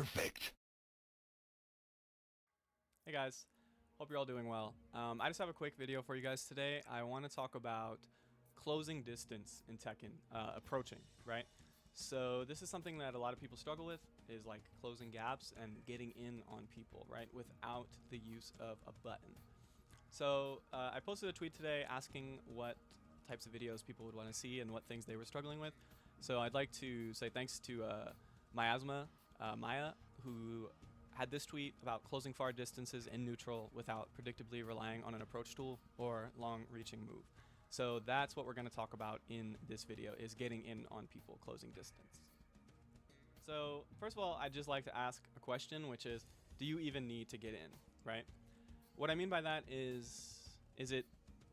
Perfect. Hey guys, hope you're all doing well. I just have a quick video for you guys today. I want to talk about closing distance in Tekken, approaching, right? So this is something that a lot of people struggle with, is like closing gaps and getting in on people, right? Without the use of a button. So I posted a tweet today asking what types of videos people would want to see and what things they were struggling with. So I'd like to say thanks to Miasma, Maya, who had this tweet about closing far distances in neutral without predictably relying on an approach tool or long-reaching move. So that's what we're going to talk about in this video, is getting in on people, closing distance. So first of all, I'd just like to ask a question, which is, do you even need to get in, right? What I mean by that is it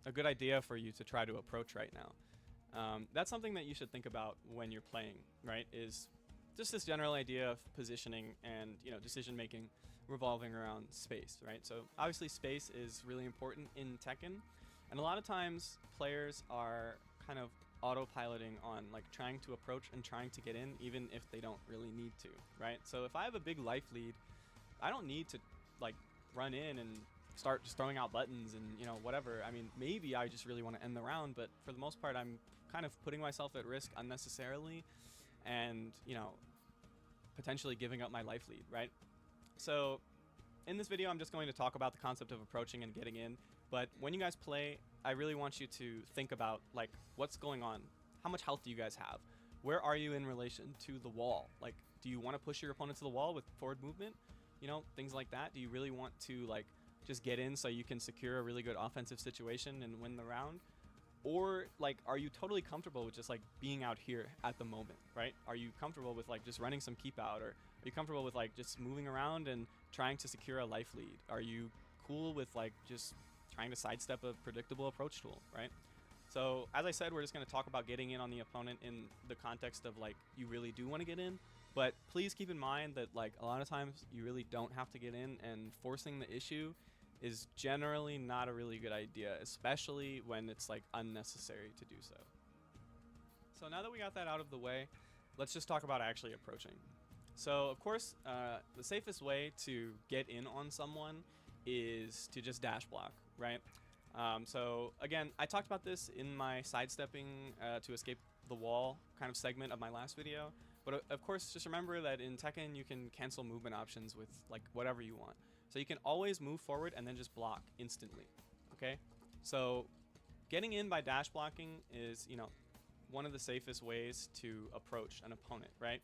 a good idea for you to try to approach right now? That's something that you should think about when you're playing, right? Is just this general idea of positioning and, decision making revolving around space, right? So obviously space is really important in Tekken, and a lot of times players are kind of autopiloting on like trying to approach and trying to get in even if they don't really need to, right? So if I have a big life lead, I don't need to like run in and start just throwing out buttons and whatever. I mean, maybe I just really want to end the round, but for the most part I'm kind of putting myself at risk unnecessarily and potentially giving up my life lead, right? So in this video I'm just going to talk about the concept of approaching and getting in, but when you guys play, I really want you to think about like what's going on. How much health do you guys have? Where are you in relation to the wall? Like, do you want to push your opponent to the wall with forward movement, things like that? Do you really want to like just get in so you can secure a really good offensive situation and win the round? Or like, are you totally comfortable with just like being out here at the moment, right? Are you comfortable with like just running some keep out, or are you comfortable with like just moving around and trying to secure a life lead? Are you cool with like just trying to sidestep a predictable approach tool, right? So as I said, we're just going to talk about getting in on the opponent in the context of like you really do want to get in, but please keep in mind that like a lot of times you really don't have to get in, and forcing the issue is generally not a really good idea, especially when it's like unnecessary to do so. So now that we got that out of the way, let's just talk about actually approaching. So of course, the safest way to get in on someone is to just dash block, right? So again, I talked about this in my sidestepping to escape the wall kind of segment of my last video. But of course, just remember that in Tekken, you can cancel movement options with like whatever you want. So you can always move forward and then just block instantly, okay? So getting in by dash blocking is, one of the safest ways to approach an opponent, right?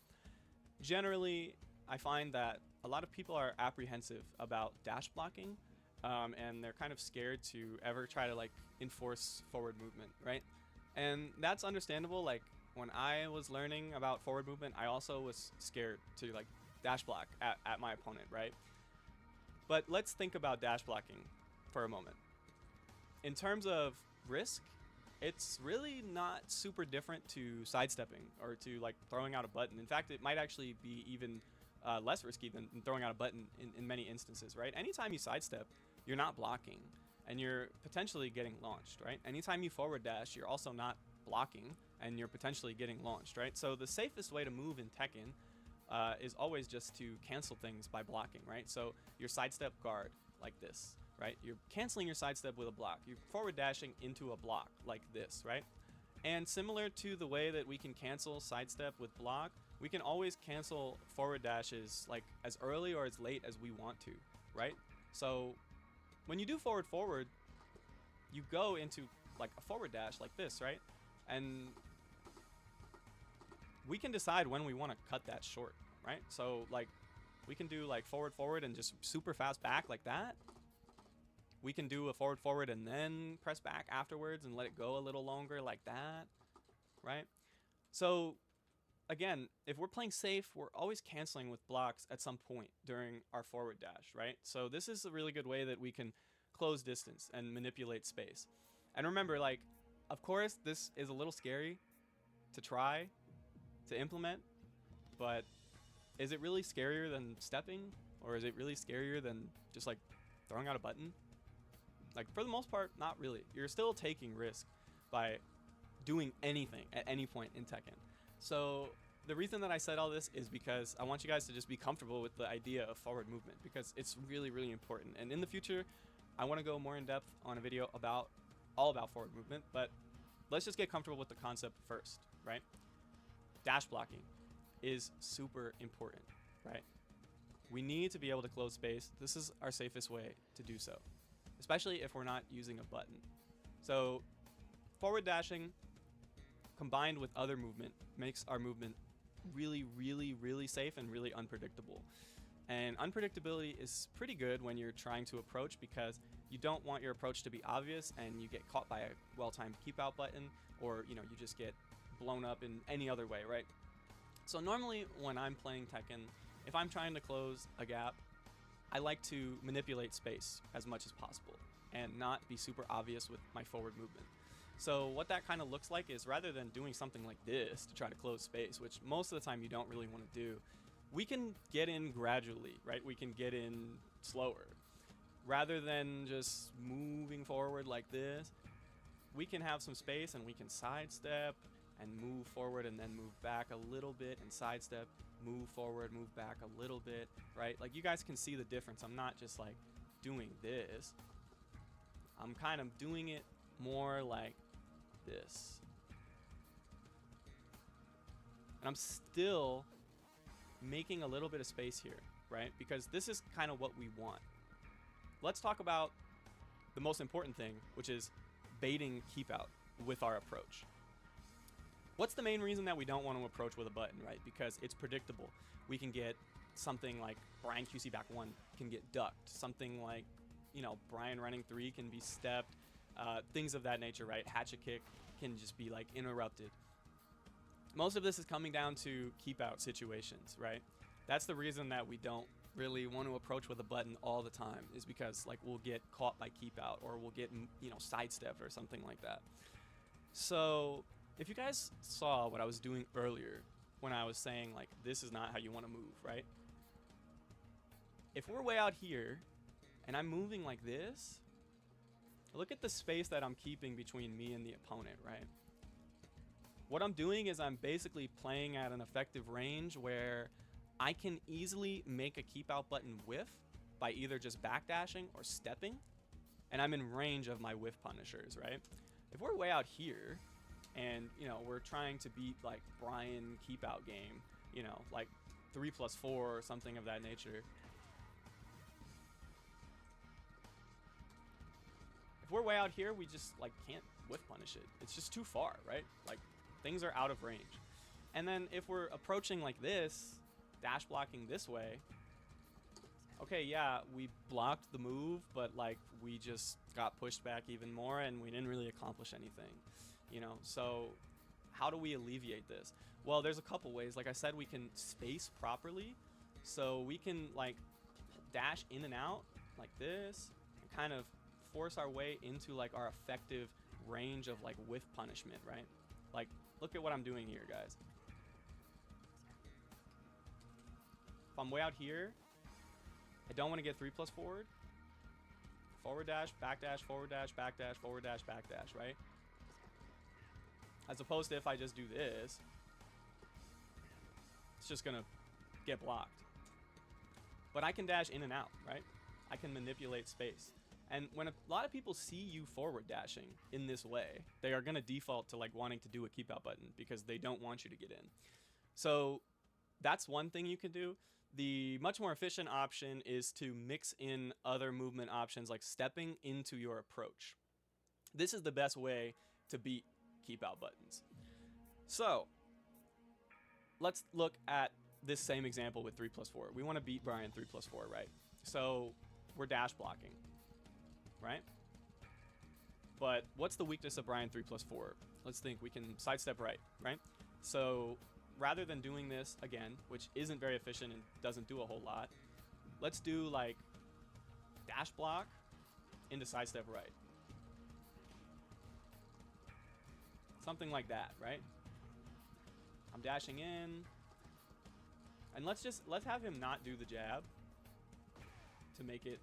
Generally, I find that a lot of people are apprehensive about dash blocking, and they're kind of scared to ever try to like enforce forward movement, right? And that's understandable. Like when I was learning about forward movement, I also was scared to like dash block at my opponent, right? But let's think about dash blocking for a moment. In terms of risk, it's really not super different to sidestepping or to like throwing out a button. In fact, it might actually be even less risky than throwing out a button in many instances, right? Anytime you sidestep, you're not blocking and you're potentially getting launched, right? Anytime you forward dash, you're also not blocking and you're potentially getting launched, right? So the safest way to move in Tekken is always just to cancel things by blocking, right? So your sidestep guard like this, right? You're canceling your sidestep with a block. You're forward dashing into a block like this, right? And similar to the way that we can cancel sidestep with block, we can always cancel forward dashes like as early or as late as we want to, right? So when you do forward, you go into like a forward dash like this, right? And we can decide when we want to cut that short, right? So like we can do like forward and just super fast back like that. We can do a forward and then press back afterwards and let it go a little longer like that, right? So again, if we're playing safe, we're always canceling with blocks at some point during our forward dash, right? So this is a really good way that we can close distance and manipulate space. And remember, like, of course, this is a little scary to try to implement, but is it really scarier than stepping? Or is it really scarier than just like throwing out a button? Like for the most part, not really. You're still taking risk by doing anything at any point in Tekken. So the reason that I said all this is because I want you guys to just be comfortable with the idea of forward movement, because it's really, really important. And in the future, I want to go more in depth on a video about all about forward movement, but let's just get comfortable with the concept first, right? Dash blocking is super important, right? We need to be able to close space. This is our safest way to do so, especially if we're not using a button. So forward dashing combined with other movement makes our movement really, really, really safe and really unpredictable. And unpredictability is pretty good when you're trying to approach, because you don't want your approach to be obvious and you get caught by a well-timed keep out button, or you just get blown up in any other way, right? So normally when I'm playing Tekken, if I'm trying to close a gap, I like to manipulate space as much as possible and not be super obvious with my forward movement. So what that kind of looks like is, rather than doing something like this to try to close space, which most of the time you don't really want to do, we can get in gradually, right? We can get in slower. Rather than just moving forward like this, we can have some space and we can sidestep and move forward and then move back a little bit and sidestep, move forward, move back a little bit, right? Like, you guys can see the difference. I'm not just like doing this. I'm kind of doing it more like this. And I'm still making a little bit of space here, right? Because this is kind of what we want. Let's talk about the most important thing, which is baiting keep out with our approach. What's the main reason that we don't want to approach with a button, right? Because it's predictable. We can get something like Brian QC back 1 can get ducked. Something like, Brian running 3 can be stepped. Things of that nature, right? Hatchet kick can just be like interrupted. Most of this is coming down to keep out situations, right? That's the reason that we don't really want to approach with a button all the time, is because like we'll get caught by keep out, or we'll get sidestepped or something like that. So if you guys saw what I was doing earlier when I was saying like this is not how you want to move, right? If we're way out here and I'm moving like this, look at the space that I'm keeping between me and the opponent, right? What I'm doing is I'm basically playing at an effective range where I can easily make a keep out button whiff by either just backdashing or stepping, and I'm in range of my whiff punishers, right? If we're way out here and we're trying to beat like Brian keep out game, like 3+4 or something of that nature, if we're way out here, we just like can't whiff punish it. It's just too far, right? Like, things are out of range. And then if we're approaching like this, dash blocking this way, okay, yeah, we blocked the move, but like we just got pushed back even more and we didn't really accomplish anything, So how do we alleviate this? Well, there's a couple ways. Like I said, we can space properly. So we can like dash in and out like this and kind of force our way into like our effective range of like whiff punishment, right? Like, look at what I'm doing here, guys. If I'm way out here, I don't want to get 3+ forward. Forward dash, back dash, forward dash, back dash, forward dash, back dash, right? As opposed to if I just do this, it's just gonna get blocked. But I can dash in and out, right? I can manipulate space. And when a lot of people see you forward dashing in this way, they are gonna default to like wanting to do a keep out button because they don't want you to get in. So that's one thing you can do. The much more efficient option is to mix in other movement options like stepping into your approach. This is the best way to beat keep out buttons. So let's look at this same example with 3+4. We want to beat Brian 3+4, right? So we're dash blocking, right? But what's the weakness of Brian 3+4? Let's think. We can sidestep right? So rather than doing this again, which isn't very efficient and doesn't do a whole lot, let's do like dash block into sidestep right. Something like that, right? I'm dashing in. And let's have him not do the jab to make it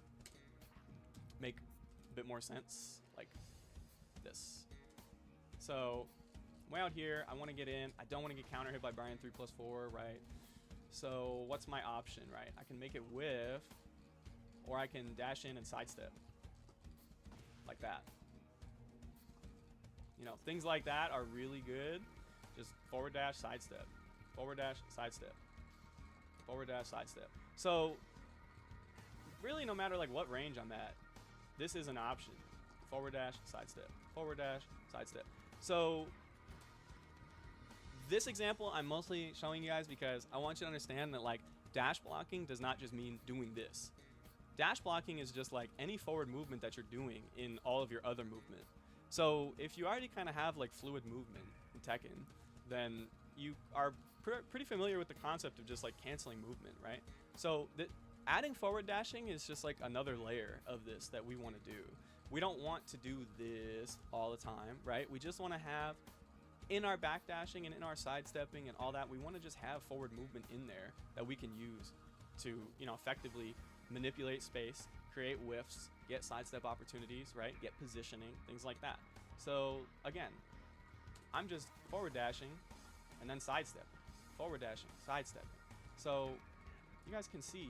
make a bit more sense, like this. So way out here. I want to get in. I don't want to get counter hit by Brian 3+4, right? So what's my option, right? I can make it whiff, or I can dash in and sidestep. Like that. You know, things like that are really good. Just forward dash, sidestep. Forward dash, sidestep. Forward dash, sidestep. So really, no matter like what range I'm at, this is an option. Forward dash, sidestep. Forward dash, sidestep. So this example I'm mostly showing you guys because I want you to understand that like dash blocking does not just mean doing this. Dash blocking is just like any forward movement that you're doing in all of your other movement. So if you already kind of have like fluid movement in Tekken, then you are pretty familiar with the concept of just like canceling movement, right? So adding forward dashing is just like another layer of this that we want to do. We don't want to do this all the time, right? We just want to have in our back dashing and in our sidestepping and all that, we want to just have forward movement in there that we can use to, you know, effectively manipulate space, create whiffs, get sidestep opportunities, right? Get positioning, things like that. So again, I'm just forward dashing and then sidestepping, forward dashing, sidestepping. So you guys can see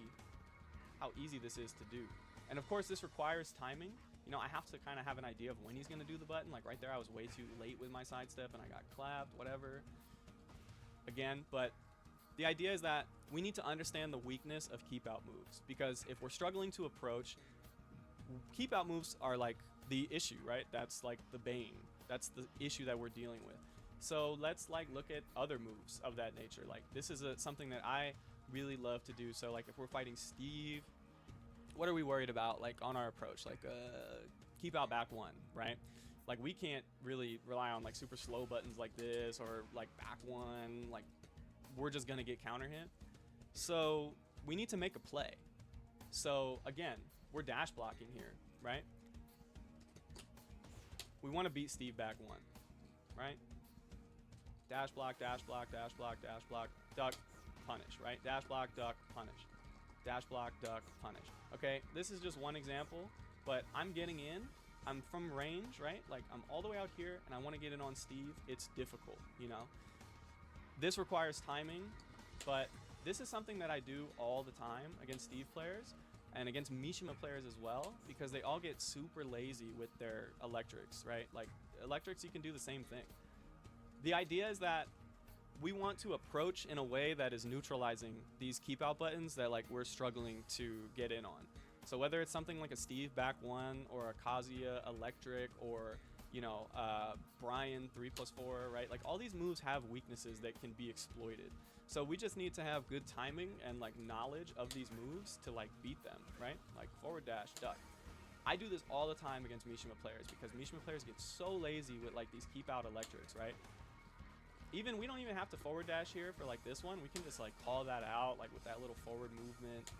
how easy this is to do. And of course, this requires timing. You know, I have to kind of have an idea of when he's going to do the button. Like right there, I was way too late with my sidestep and I got clapped, whatever. Again, but the idea is that we need to understand the weakness of keep out moves, because if we're struggling to approach, keep out moves are like the issue, right? That's like the bane. That's the issue that we're dealing with. So let's like look at other moves of that nature. Like this is something that I really love to do. So like if we're fighting Steve, what are we worried about like on our approach? Like keep out back one, right? Like we can't really rely on like super slow buttons like this or like back one. Like we're just gonna get counter hit. So we need to make a play. So again, we're dash blocking here, right? We want to beat Steve back one, right? Dash block, dash block, dash block, dash block, duck, punish, right? Dash block, duck, punish. Dash block, duck, punish. Okay, this is just one example, but I'm getting in. I'm from range, right? Like I'm all the way out here and I want to get in on Steve. It's difficult, you know? This requires timing, but this is something that I do all the time against Steve players and against Mishima players as well, because they all get super lazy with their electrics, right? Like electrics, you can do the same thing. The idea is that we want to approach in a way that is neutralizing these keep out buttons that like we're struggling to get in on. So whether it's something like a Steve back one or a Kazuya electric or, you know, Brian 3+4, right? Like all these moves have weaknesses that can be exploited. So we just need to have good timing and like knowledge of these moves to like beat them, right? Like forward dash, duck. I do this all the time against Mishima players because Mishima players get so lazy with like these keep out electrics, right? We don't even have to forward dash here for like this one. We can just like call that out like with that little forward movement,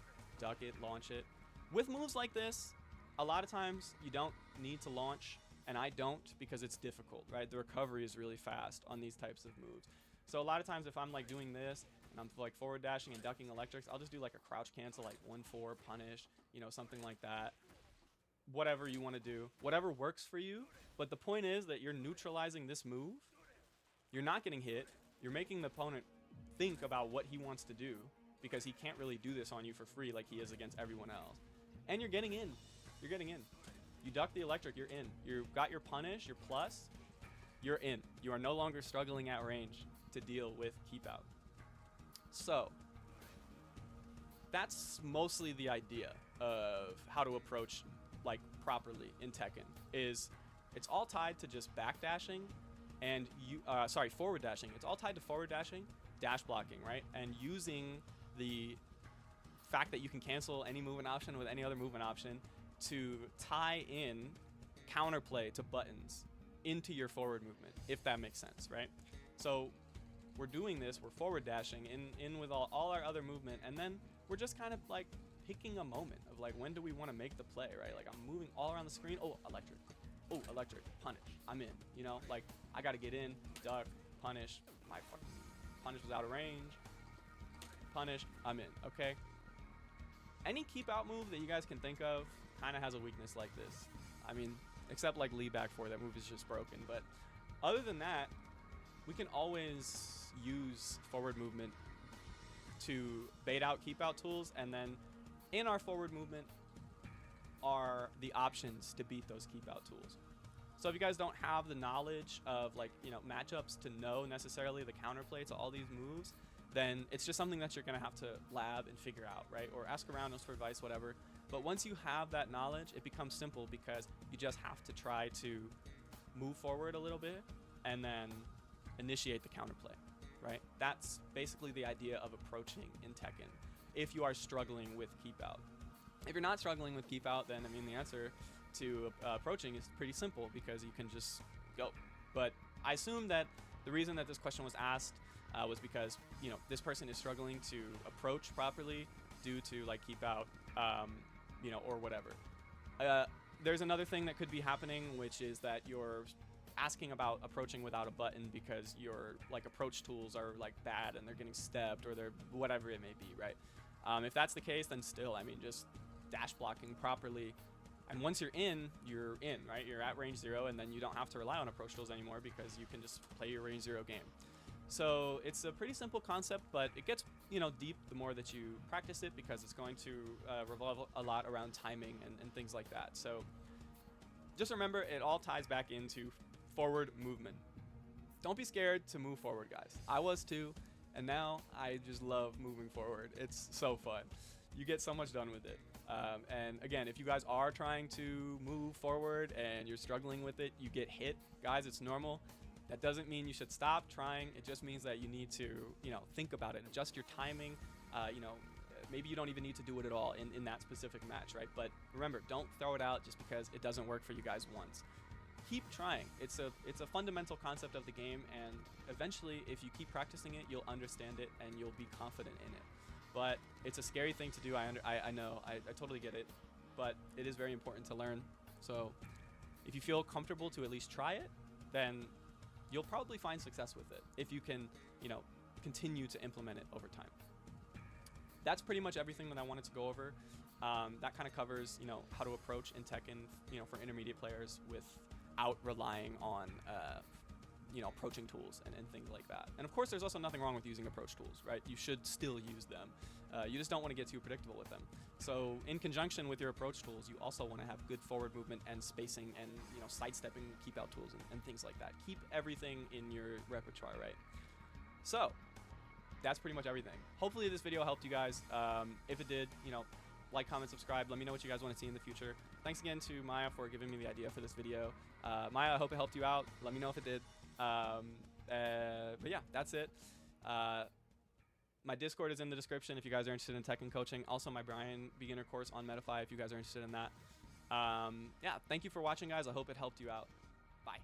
duck it, launch it. With moves like this, a lot of times you don't need to launch, and I don't because it's difficult, right? The recovery is really fast on these types of moves. So a lot of times if I'm like doing this and I'm like forward dashing and ducking electrics, I'll just do like a crouch cancel, like 1-4 punish, you know, something like that. Whatever you want to do, whatever works for you. But the point is that you're neutralizing this move. You're not getting hit. You're making the opponent think about what he wants to do because he can't really do this on you for free like he is against everyone else. And you're getting in. You're getting in. You duck the electric, you're in. You've got your punish, your plus, you're in. You are no longer struggling at range to deal with keep out. So that's mostly the idea of how to approach like properly in Tekken. Is it's all tied to just backdashing and forward dashing. It's all tied to forward dashing, dash blocking, right? And using the fact that you can cancel any movement option with any other movement option to tie in counterplay to buttons into your forward movement, if that makes sense, right? So we're doing this, we're forward dashing in with all our other movement, and then we're just kind of like picking a moment of like, when do we want to make the play, right? Like I'm moving all around the screen. Oh, electric. Oh, electric. Punish. I'm in. You know, like I got to get in, duck, punish. My fucking punish was out of range. Punish. I'm in. Okay. Any keep out move that you guys can think of kind of has a weakness like this. I mean, except like Lee back 4, that move is just broken. But other than that, we can always use forward movement to bait out, keep out tools, and then in our forward movement are the options to beat those keep out tools. So if you guys don't have the knowledge of, like, you know, matchups to know necessarily the counterplay to all these moves, then it's just something that you're gonna have to lab and figure out, right? Or ask around us for advice, whatever. But once you have that knowledge, it becomes simple because you just have to try to move forward a little bit and then initiate the counterplay, right? That's basically the idea of approaching in Tekken if you are struggling with keep out. If you're not struggling with keep out, then I mean the answer to approaching is pretty simple because you can just go. But I assume that the reason that this question was asked was because, you know, this person is struggling to approach properly due to like keep out, you know, or whatever. There's another thing that could be happening, which is that you're asking about approaching without a button because your like approach tools are like bad and they're getting stepped or they're whatever it may be, right? If that's the case, then still, I mean, just dash blocking properly, and once you're in, right? You're at range 0, and then you don't have to rely on approach tools anymore because you can just play your range 0 game. So it's a pretty simple concept, but it gets, you know, deep the more that you practice it because it's going to revolve a lot around timing and things like that. So just remember, it all ties back into forward movement. Don't be scared to move forward, guys. I was too, and now I just love moving forward. It's so fun. You get so much done with it. And again, if you guys are trying to move forward and you're struggling with it, you get hit, guys, it's normal. That doesn't mean you should stop trying. It just means that you need to, you know, think about it, adjust your timing. You know, maybe you don't even need to do it at all in that specific match, right? But remember, don't throw it out just because it doesn't work for you guys once. Keep trying. It's a fundamental concept of the game, and eventually, if you keep practicing it, you'll understand it and you'll be confident in it. But it's a scary thing to do. I know. I totally get it. But it is very important to learn. So if you feel comfortable to at least try it, then you'll probably find success with it if you can, you know, continue to implement it over time. That's pretty much everything that I wanted to go over. That kind of covers, you know, how to approach in Tekken, you know, for intermediate players without relying on you know, approaching tools and things like that. And of course, there's also nothing wrong with using approach tools, right? You should still use them. You just don't want to get too predictable with them. So in conjunction with your approach tools, you also want to have good forward movement and spacing and, you know, sidestepping, keep out tools and things like that. Keep everything in your repertoire, right? So that's pretty much everything. Hopefully this video helped you guys. If it did, you know, like, comment, subscribe. Let me know what you guys want to see in the future. Thanks again to Maya for giving me the idea for this video. Maya, I hope it helped you out. Let me know if it did. But yeah, that's it. My Discord is in the description if you guys are interested in Tekken coaching. Also, my Brian beginner course on Metafy if you guys are interested in that. Yeah, thank you for watching, guys. I hope it helped you out. Bye.